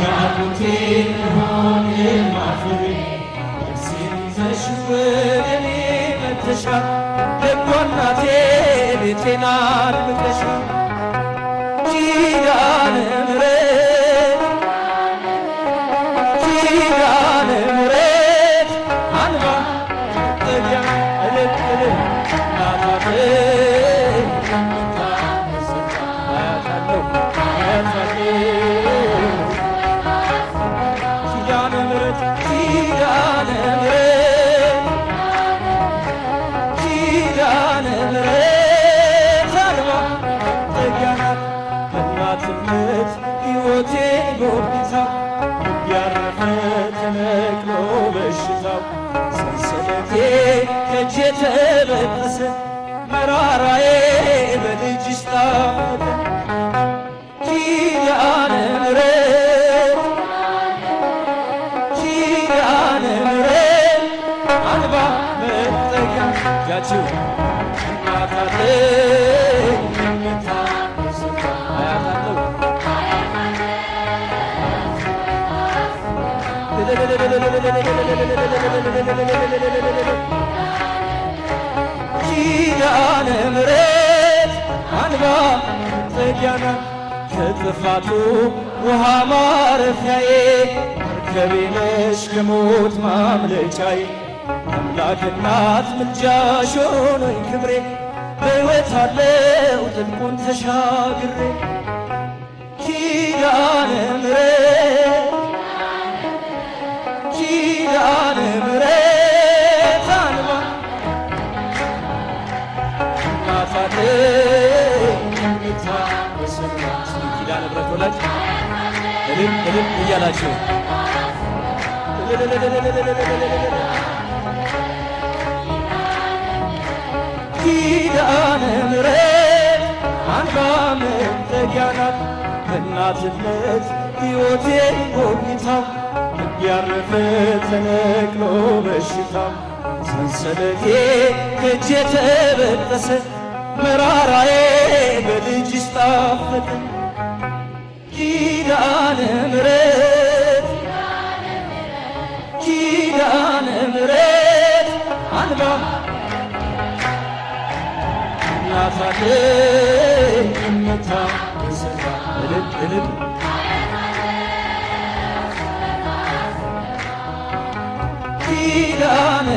ራቁቴ መሆን የማፍሬ ነፍሴን ይዘሽ ወደኔ መጥተሻል ደጓ እናቴ ቤቴን አድምቀሻል ኪዳነ ምሕረት ኪዳነ ምሕረት አንባ መጠጊያ እልል እልል ናታቴ አያታለሁ አያታለሁ ኪዳነ ምሕረት ኪዳነ ምሕረት ኪዳነ ምሕረት አንባ መጠጊያ ናት በእናትነት ሕይወቴን ጎብኝታው ያረፈ ተነቅሎ በሽታው ሰንሰለቴ ከእጄ ተበጠሰ መራራዬ በልጅሽ ጣፈጠ ኪዳነ ምሕረት ኪዳነ ምሕረት አንባ መጠጊያ ያችው እናታለኝ የምታስብ አያታለሁ ኪዳነ ምሕረት አንባ መጠጊያ ናት ከጥፋቱ ውሃ ማረፊያዬ መርከቤ ነሽ ከሞት ማምለጫዬ አምላክ እናት ምልጃሽ ሆኖኝ ክብሬ በሕይወት አለው ጥልቁን ተሻግሬ ኪዳነ ምሕረት ኪዳነ ምሕረት አንባ እናታለኝ የምታስብ ኪዳነ ምሕረት ወላጅ እልል እልል እያላችሁ ኪዳነ ምሕረት አንባ መጠጊያ ናት በእናትነት ሕይወቴን ጎብኝታው ያረፈ ተነቅሎ በሽታው ሰንሰለቴ ከእጄ ተበጠሰ መራራዬ በልጅሽ ጣፈጠ ኪዳነ ምሕረት ኪዳነ ምሕረት አንባ እናታለኝ የምታስብ እልል እልል ኪዳነ